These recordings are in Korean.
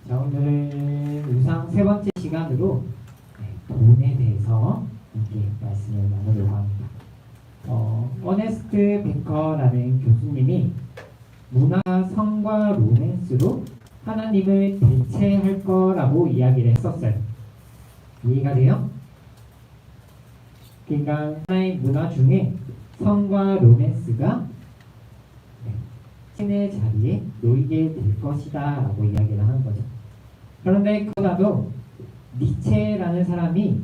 자, 오늘은 우상 세 번째 시간으로 돈에 대해서 함께 말씀을 나누려고 합니다. 어네스트 베커라는 교수님이 문화, 성과 로맨스로 하나님을 대체할 거라고 이야기를 했었어요. 이해가 돼요? 그러니까 하나의 문화 중에 성과 로맨스가 신의 자리에 놓이게 될 것이다 라고 이야기를 하는 거죠. 그런데 그보다도 니체라는 사람이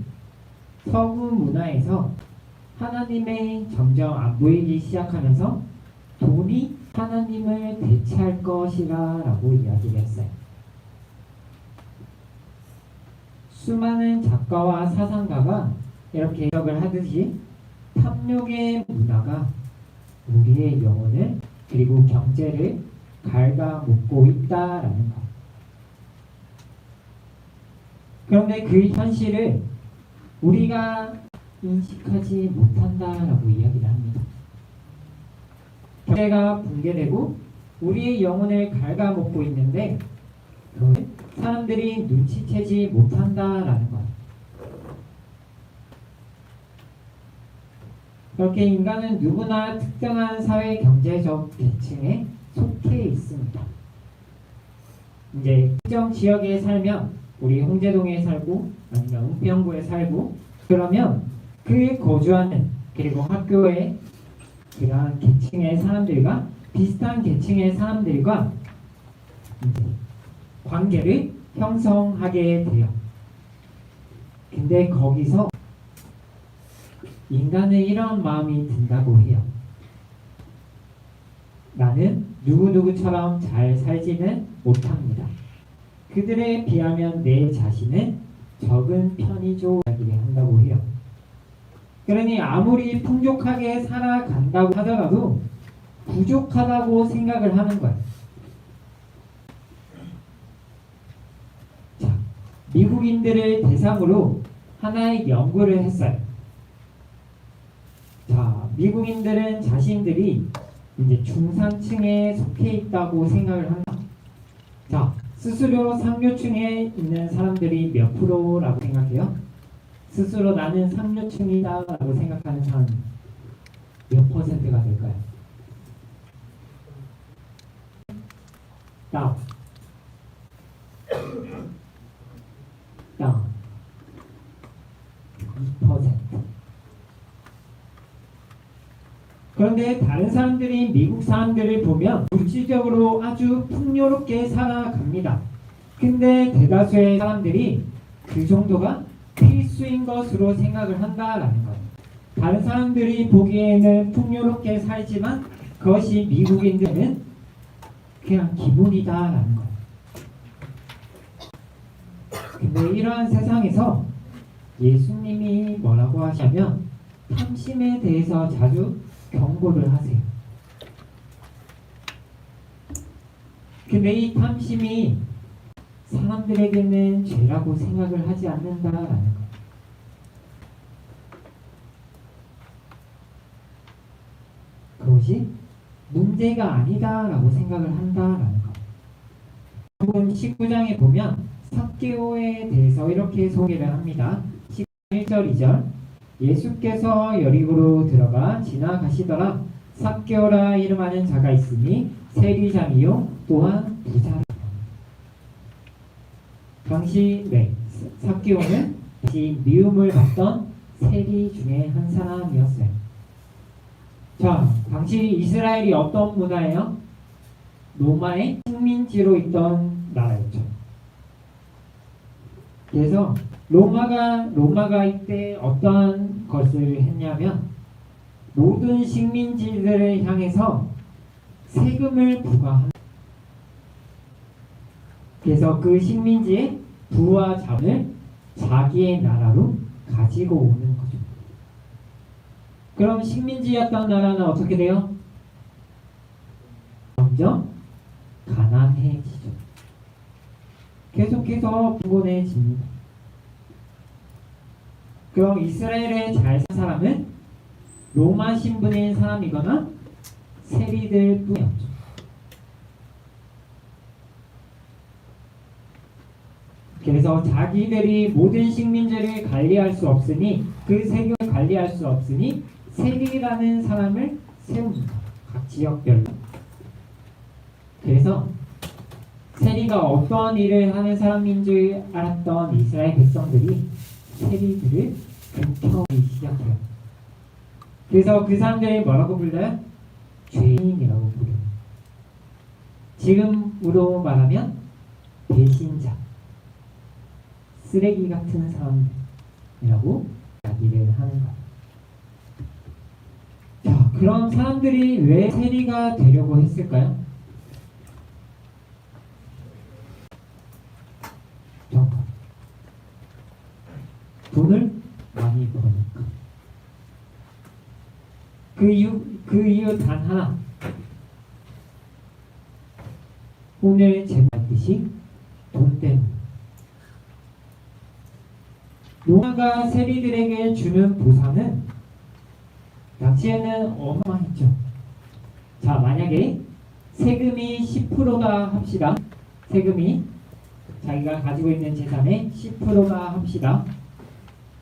서구 문화에서 하나님의 점점 안 보이기 시작하면서 돈이 하나님을 대체할 것이라 라고 이야기를 했어요. 수많은 작가와 사상가가 이렇게 해석을 하듯이 탐욕의 문화가 우리의 영혼을 그리고 경제를 갉아먹고 있다라는 것. 그런데 그 현실을 우리가 인식하지 못한다라고 이야기를 합니다. 경제가 붕괴되고 우리의 영혼을 갉아먹고 있는데 그걸 사람들이 눈치채지 못한다라는 것. 그렇게 인간은 누구나 특정한 사회 경제적 계층에 속해 있습니다. 이제 특정 지역에 살면 우리 홍제동에 살고 아니면 은평구에 살고 그러면 그 거주하는 그리고 학교에 그러한 계층의 사람들과 비슷한 계층의 사람들과 관계를 형성하게 돼요. 근데 거기서 인간은 이런 마음이 든다고 해요. 나는 누구누구처럼 잘 살지는 못합니다. 그들에 비하면 내 자신은 적은 편이죠 이야기를 한다고 해요. 그러니 아무리 풍족하게 살아간다고 하더라도 부족하다고 생각을 하는 거예요. 자, 미국인들을 대상으로 하나의 연구를 했어요. 자, 미국인들은 자신들이 이제 중산층에 속해 있다고 생각을 합니다. 자, 스스로 상류층에 있는 사람들이 몇 프로라고 생각해요? 스스로 나는 상류층이다 라고 생각하는 사람 몇 퍼센트가 될까요? 다운 2%. 그런데 다른 사람들이 미국 사람들을 보면 물질적으로 아주 풍요롭게 살아갑니다. 근데 대다수의 사람들이 그 정도가 필수인 것으로 생각을 한다라는 거예요. 다른 사람들이 보기에는 풍요롭게 살지만 그것이 미국인들은 그냥 기본이다라는 거예요. 근데 이러한 세상에서 예수님이 뭐라고 하시냐면 탐심에 대해서 자주 경고를 하세요. 근데 이 탐심이 사람들에게는 죄라고 생각을 하지 않는다라는 것. 그것이 문제가 아니다라고 생각을 한다라는 것. 요번 19장에 보면 삭개오에 대해서 이렇게 소개를 합니다. 1절 2절 예수께서 여리고로 들어가 지나가시더라. 삭개오라 이름하는 자가 있으니 세리장이요 또한 부자라. 당시 삭개오는 당시 미움을 받던 세리 중에 한 사람이었어요. 자, 당시 이스라엘이 어떤 문화예요? 로마의 식민지로 있던 나라였죠. 그래서 로마가 이때 어떠한 것을 했냐면 모든 식민지들을 향해서 세금을 부과합니다. 그래서 그 식민지의 부와 자본을 자기의 나라로 가지고 오는 거죠. 그럼 식민지였던 나라는 어떻게 돼요? 점점 가난해지죠. 계속해서 빈곤해집니다. 그럼 이스라엘에 잘 산 사람은 로마 신분인 사람이거나 세리들 뿐이었죠. 그래서 자기들이 모든 식민지를 관리할 수 없으니 그 세금을 관리할 수 없으니 세리라는 사람을 세웁니다. 각 지역별로. 그래서 세리가 어떠한 일을 하는 사람인 줄 알았던 이스라엘 백성들이 세리들을 공평하기 시작해요. 그래서 그 사람들이 뭐라고 불러요? 죄인이라고 부르요. 지금으로 말하면 배신자, 쓰레기 같은 사람이라고 이야기를 하는 거예요. 자, 그럼 사람들이 왜 세리가 되려고 했을까요? 돈을 많이 버니까. 그 이유 단 하나. 오늘 제말듯이 돈 때문에. 로마가 세리들에게 주는 보상은 당시에는 어마어마했죠. 자, 만약에 세금이 10%다 합시다. 세금이 자기가 가지고 있는 재산의 10%다 합시다.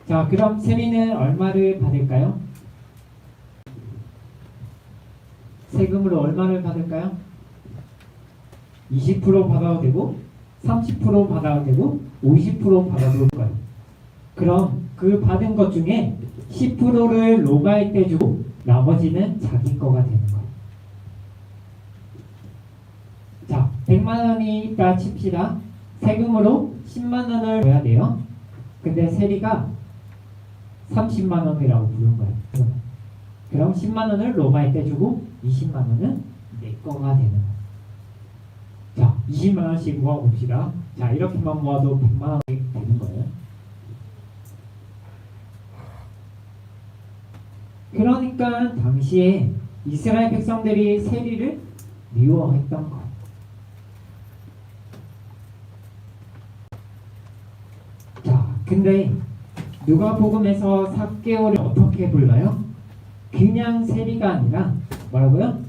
자, 그럼 세리는 얼마를 받을까요? 세금으로 얼마를 받을까요? 20% 받아도 되고 30% 받아도 되고 50% 받아도 돼요. 그럼 그 받은 것 중에 10%를 로마에 떼주고 나머지는 자기 거가 되는 거예요. 자, 100만 원이 있다 칩시다. 세금으로 10만 원을 줘야 돼요. 근데 세리가 30만 원이라고 부른 거예요. 그럼 10만 원을 로마에 떼주고 20만 원은 내 거가 되는 거예요. 자, 20만 원씩 모아봅시다. 자, 이렇게만 모아도 100만 원이 되는 거예요. 그러니까 당시에 이스라엘 백성들이 세리를 미워했던 거예요. 자, 근데 누가복음에서 삭개오를 어떻게 불러요? 그냥 세리가 아니라 뭐라고요?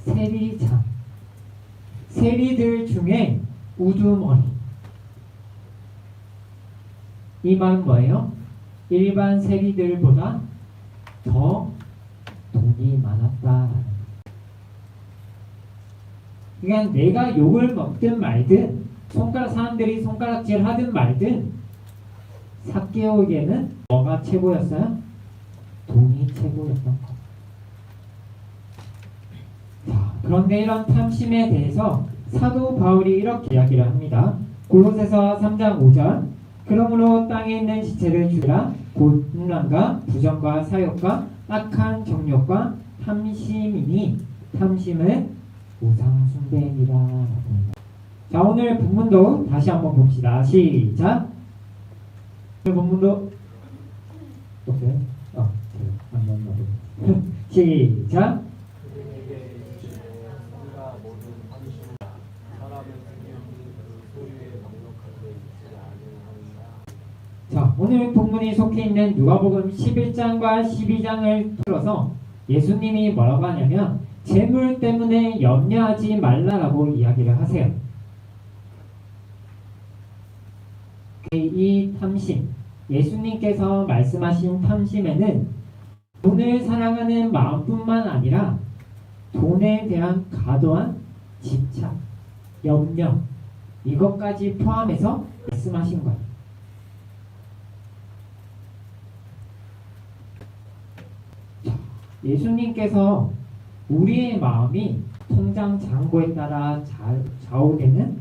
세리장. 세리들 중에 우두머리. 이 말은 뭐예요? 일반 세리들보다 더 돈이 많았다라는 거예요. 그러니까 내가 욕을 먹든 말든 사람들이 손가락질 하든 말든 삭개오에게는 뭐가 최고였어요? 돈이 최고였던 거. 자, 그런데 이런 탐심에 대해서 사도 바울이 이렇게 이야기를 합니다. 골로새서 3장 5절. 그러므로 땅에 있는 지체를 주라. 곧 음란과 부정과 사욕과 악한 정욕과 탐심이니 탐심은 우상 숭배니라. 자, 오늘 본문도 다시 한번 봅시다. 시작. 오늘 본문도 오케이. 시작. 자, 오늘 본문이 속해 있는 누가복음 11장과 12장을 들어서 예수님이 뭐라고 하냐면 재물 때문에 염려하지 말라라고 이야기를 하세요. 이 탐심, 예수님께서 말씀하신 탐심에는 돈을 사랑하는 마음뿐만 아니라 돈에 대한 과도한 집착, 염려, 이것까지 포함해서 말씀하신 거예요. 예수님께서 우리의 마음이 통장 잔고에 따라 좌우되는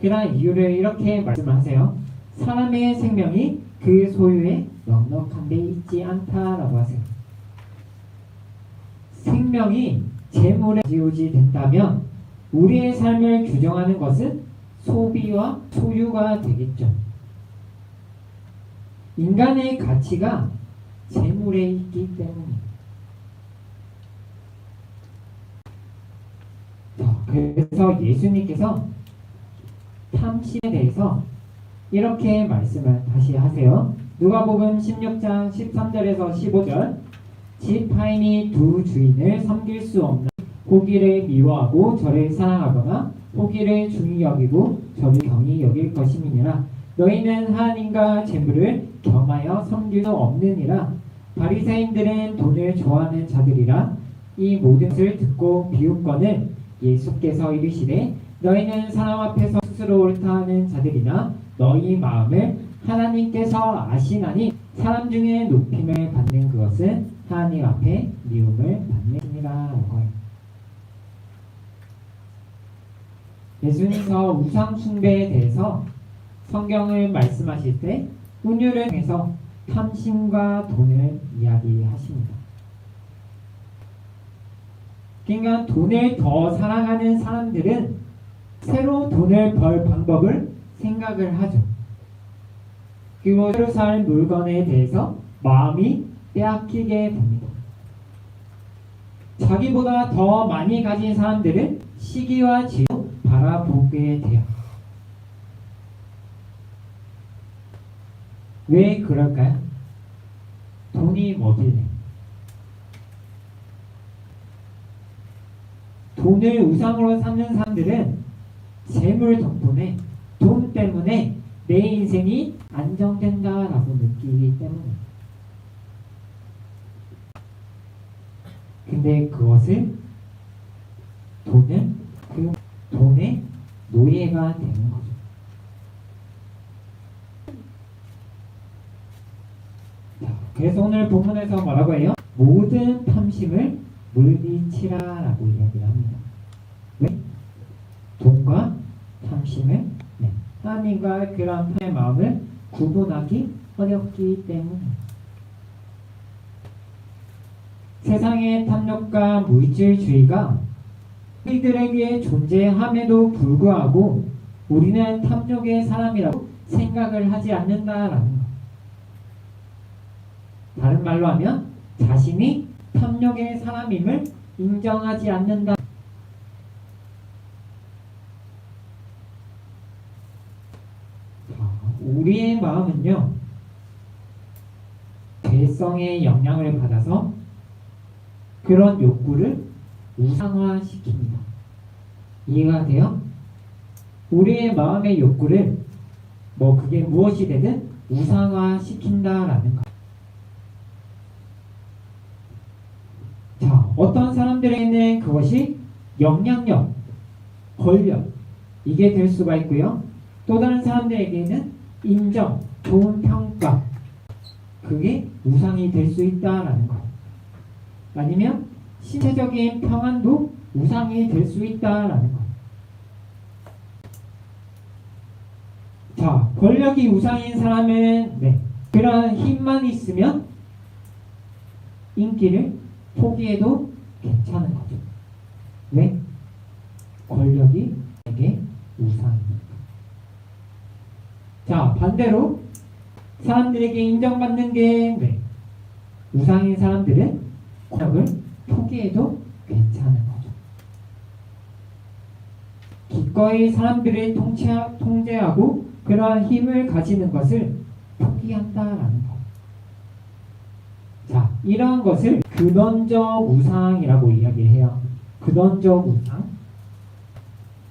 그러한 이유를 이렇게 말씀하세요. 사람의 생명이 그 소유에 넉넉한 데 있지 않다라고 하세요. 생명이 재물에 지우지 된다면 우리의 삶을 규정하는 것은 소비와 소유가 되겠죠. 인간의 가치가 재물에 있기 때문입니다. 그래서 예수님께서 탐심에 대해서 이렇게 말씀을 다시 하세요. 누가복음 16장 13절에서 15절. 지파인이 두 주인을 섬길 수 없는 고기를 미워하고 저를 사랑하거나 고기를 중히 여기고 저를 경히 여길 것임이니라. 너희는 하나님과 재물을 겸하여 섬길 수 없느니라. 바리새인들은 돈을 좋아하는 자들이라. 이 모든 것을 듣고 비웃거늘 예수께서 이르시되 너희는 사람 앞에서 스스로 옳다 하는 자들이나 너희 마음을 하나님께서 아시나니 사람 중에 높임을 받는 그것은 하나님 앞에 미움을 받느니라. 예수님께서 우상 숭배에 대해서 성경을 말씀하실 때 운율을 통해서 탐심과 돈을 이야기하십니다. 그러니까 돈을 더 사랑하는 사람들은 새로 돈을 벌 방법을 생각을 하죠. 그리고 새로 살 물건에 대해서 마음이 빼앗기게 됩니다. 자기보다 더 많이 가진 사람들은 시기와 지혜로 바라보게 돼요. 왜 그럴까요? 돈이 뭐길래? 돈을 우상으로 삼는 사람들은 재물 덕분에, 돈 때문에 내 인생이 안정된다라고 느끼기 때문에. 근데 그것을 돈은 그 돈의 노예가 되는 거죠. 자, 그래서 오늘 본문에서 뭐라고 해요? 모든 탐심을 물리치라라고 이야기를 합니다. 왜? 돈과 탐심을 하나님과 그런 탐의 마음을 구분하기 어렵기 때문에. 세상의 탐욕과 물질주의가 우리들에게 존재함에도 불구하고 우리는 탐욕의 사람이라고 생각을 하지 않는다라는 것. 다른 말로 하면 자신이 탐욕의 사람임을 인정하지 않는다. 우리의 마음은요, 죄성의 영향을 받아서 그런 욕구를 우상화시킵니다. 이해가 돼요? 우리의 마음의 욕구를 그게 무엇이 되든 우상화시킨다라는 것. 자, 어떤 사람들에게는 그것이 영향력, 권력, 이게 될 수가 있고요. 또 다른 사람들에게는 인정, 좋은 평가, 그게 우상이 될 수 있다라는 것. 아니면 신체적인 평안도 우상이 될 수 있다라는 것. 자, 권력이 우상인 사람은 그런 힘만 있으면 인기를 포기해도 괜찮은 거죠. 왜? 권력이 내게 우상이니까. 자, 반대로 사람들에게 인정받는 게 우상인 사람들은 권력을 포기해도 괜찮은 거죠. 기꺼이 사람들을 통제하고 그러한 힘을 가지는 것을 포기한다라는 것. 자, 이러한 것을 근원적 우상이라고 이야기해요. 근원적 우상.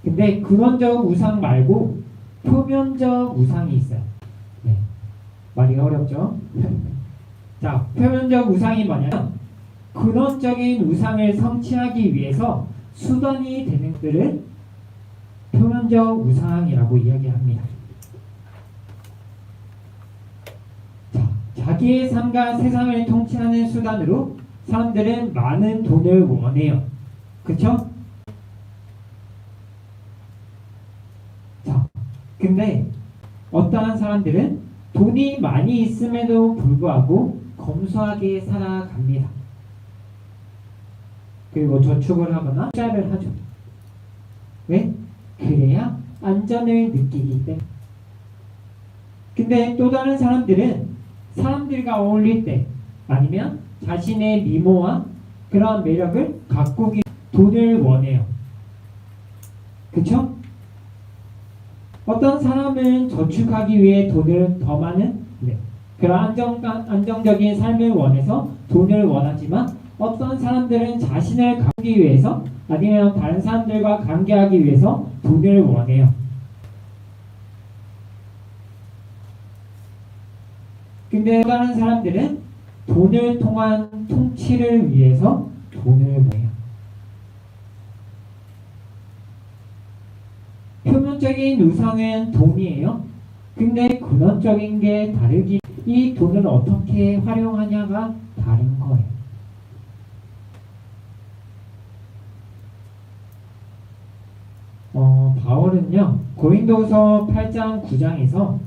근데 근원적 우상 말고 표면적 우상이 있어요. 말이 어렵죠? 자, 표면적 우상이 뭐냐면 근원적인 우상을 성취하기 위해서 수단이 되는 것들을 표면적 우상이라고 이야기합니다. 자, 자기의 삶과 세상을 통치하는 수단으로 사람들은 많은 돈을 원해요. 그쵸? 자, 근데 어떠한 사람들은 돈이 많이 있음에도 불구하고 검소하게 살아갑니다. 그리고 저축을 하거나 투자를 하죠. 왜? 그래야 안전을 느끼기 때문에. 근데 또 다른 사람들은 사람들과 어울릴 때 아니면 자신의 미모와 그런 매력을 가꾸기 돈을 원해요. 그쵸? 어떤 사람은 저축하기 위해 돈을 더 많은 그런 안정적인 삶을 원해서 돈을 원하지만 어떤 사람들은 자신을 가꾸기 위해서 아니면 다른 사람들과 관계하기 위해서 돈을 원해요. 근데 다른 사람들은 돈을 통한 통치를 위해서 돈을 모여요. 표면적인 우상은 돈이에요. 근데 근원적인 게 다르기, 이 돈을 어떻게 활용하냐가 다른 거예요. 바울은요, 고린도서 8장 9장에서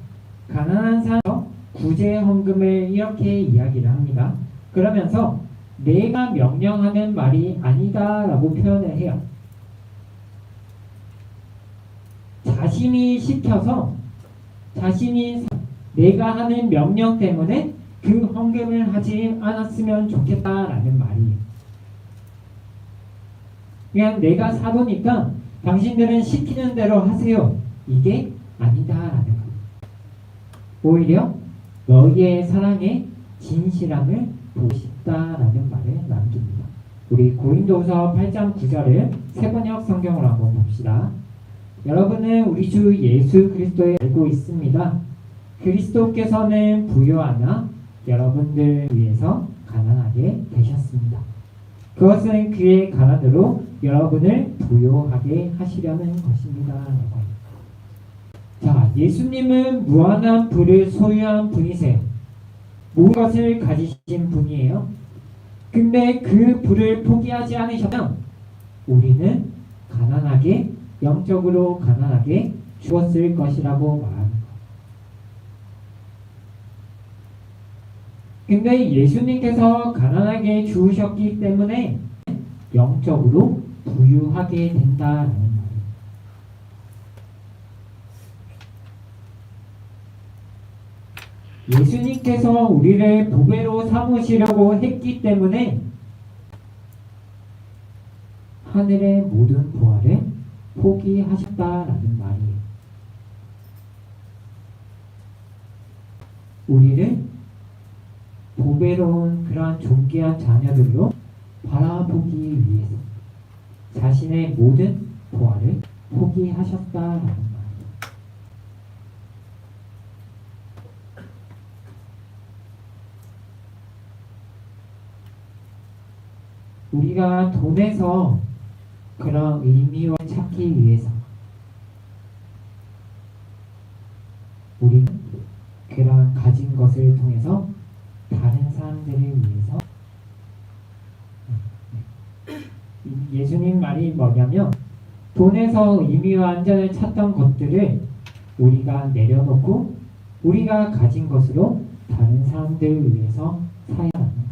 가난한 사람 구제 헌금을 이렇게 이야기를 합니다. 그러면서 내가 명령하는 말이 아니다라고 표현을 해요. 자신이 시켜서 내가 하는 명령 때문에 그 헌금을 하지 않았으면 좋겠다라는 말이에요. 그냥 내가 사도니까 당신들은 시키는 대로 하세요. 이게 아니다라는 거예요. 오히려 너희의 사랑에 진실함을 보고 싶다라는 말을 남깁니다. 우리 고린도서 8장 9절을 세번역 성경으로 한번 봅시다. 여러분은 우리 주 예수 그리스도에 알고 있습니다. 그리스도께서는 부요하나 여러분들 위해서 가난하게 되셨습니다. 그것은 그의 가난으로 여러분을 부요하게 하시려는 것입니다. 자, 예수님은 무한한 부를 소유한 분이세요. 모든 것을 가지신 분이에요. 근데 그 부를 포기하지 않으셨다면 우리는 가난하게, 영적으로 가난하게 죽었을 것이라고 말합니다. 근데 예수님께서 가난하게 죽으셨기 때문에 영적으로 부유하게 된다라는 말이에요. 예수님께서 우리를 보배로 삼으시려고 했기 때문에 하늘의 모든 부활을 포기하셨다라는 말이에요. 우리를 보배로운 그러한 존귀한 자녀들로 바라보기 위해서 자신의 모든 부활을 포기하셨다라는 말이에요. 우리가 돈에서 그런 의미를 찾기 위해서 우리는 그런 가진 것을 통해서 다른 사람들을 위해서 예수님 말이 뭐냐면 돈에서 의미와 안전을 찾던 것들을 우리가 내려놓고 우리가 가진 것으로 다른 사람들을 위해서 사야 합니다.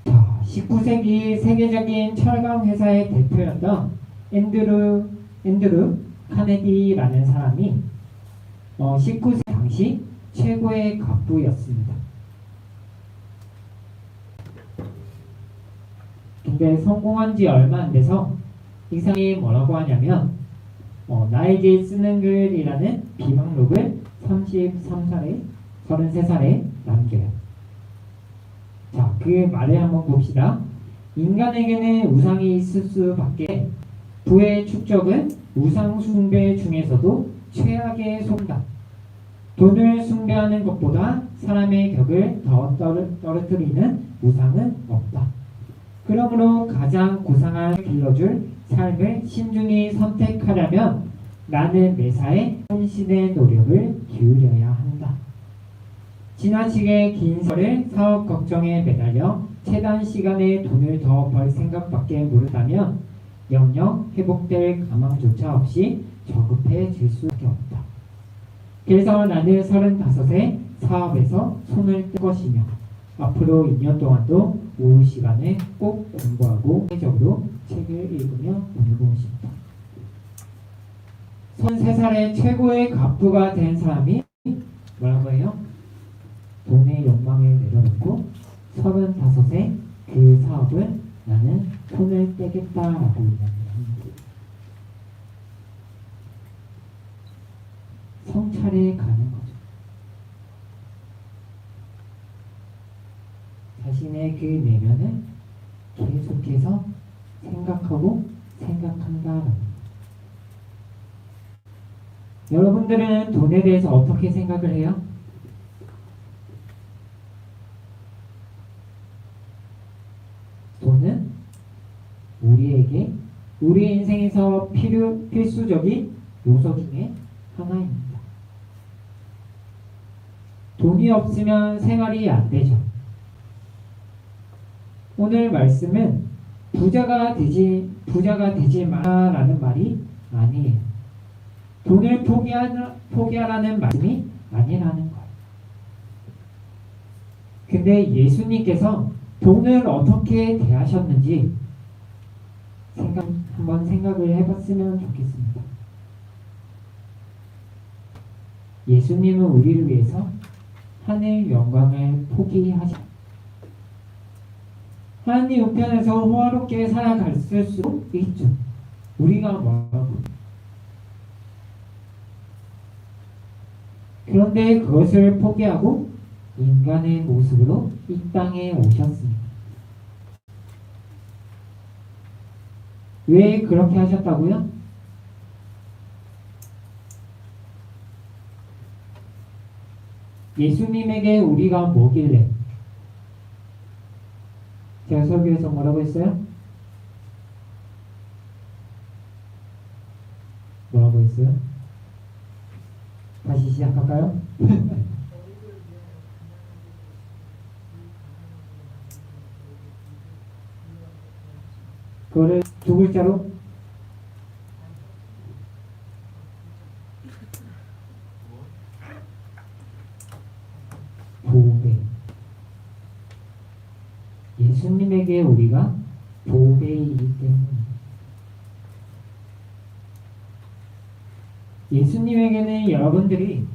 자, 19세기 세계적인 철강 회사의 대표였던 앤드루 카네디라는 사람이 19세기 당시 최고의 갑부였습니다. 근데 성공한 지 얼마 안 돼서 이 사람이 뭐라고 하냐면 나에게 쓰는 글이라는 비방록을 33살에 남겨요. 자, 그 말을 한번 봅시다. 인간에게는 우상이 있을 수밖에 부의 축적은 우상 숭배 중에서도 최악의 속다. 돈을 숭배하는 것보다 사람의 격을 더 떨어뜨리는 우상은 없다. 그러므로 가장 고상한 길러줄 삶을 신중히 선택하려면 나는 매사에 혼신의 노력을 기울여야 한다. 지나치게 긴 세월을 사업 걱정에 매달려 최단 시간에 돈을 더 벌 생각밖에 모른다면 영영 회복될 가망조차 없이 저급해질 수밖에 없다. 그래서 나는 35세 사업에서 손을 뜰 것이며 앞으로 2년 동안도 오후 시간에 꼭 공부하고 회적으로 책을 읽으며 보내고 싶다. 33살의 최고의 갑부가 된 사람이 뭐라고 해요? 돈의 욕망을 내려놓고 35세 그 사업을 나는 손을 떼겠다라고 이야기합니다. 성찰에 가는 거죠. 자신의 그 내면을 계속해서 생각하고 생각한다라고. 여러분들은 돈에 대해서 어떻게 생각을 해요? 돈은 우리 인생에서 필수적인 요소 중에 하나입니다. 돈이 없으면 생활이 안 되죠. 오늘 말씀은 부자가 되지 마라는 말이 아니에요. 돈을 포기하라는 말씀이 아니라는 거예요. 근데 예수님께서 돈을 어떻게 대하셨는지 한번 생각을 해봤으면 좋겠습니다. 예수님은 우리를 위해서 하늘 영광을 포기하셨습니다. 하나님 우편에서 호화롭게 살아갈 수 있죠. 우리가 뭐라고? 그런데 그것을 포기하고 인간의 모습으로 이 땅에 오셨습니다. 왜 그렇게 하셨다고요? 예수님에게 우리가 뭐길래? 제가 설교에서 뭐라고 했어요? 뭐라고 했어요? 다시 시작할까요? 그거를 두 글자로 보배. 예수님에게 우리가 보배이기 때문에 예수님에게는 여러분들이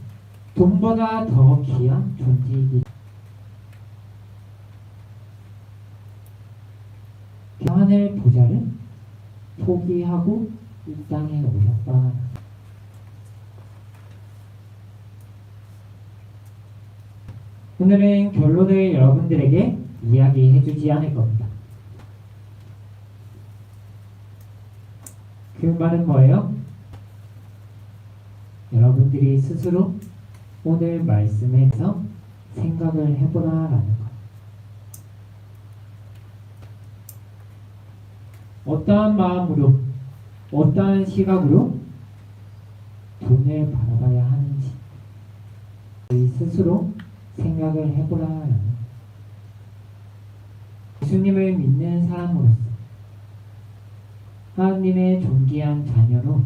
돈보다 더 귀한 존재이기 하늘 부자를 포기하고 이 땅에 오셨다. 오늘은 결론을 여러분들에게 이야기해주지 않을 겁니다. 그 말은 뭐예요? 여러분들이 스스로 오늘 말씀에서 생각을 해보라라는 것. 어떠한 마음으로, 어떠한 시각으로 돈을 바라봐야 하는지 우리 스스로 생각을 해보라라는 것. 예수님을 믿는 사람으로서 하나님의 존귀한 자녀로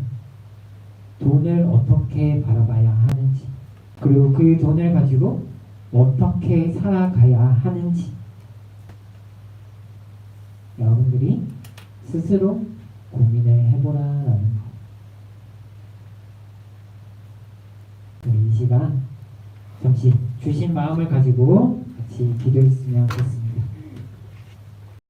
돈을 어떻게 바라봐야 하는지, 그리고 그 돈을 가지고 어떻게 살아가야 하는지 여러분들이 스스로 고민을 해보라라는 것. 우리 이 시간 잠시 주신 마음을 가지고 같이 기도했으면 좋겠습니다.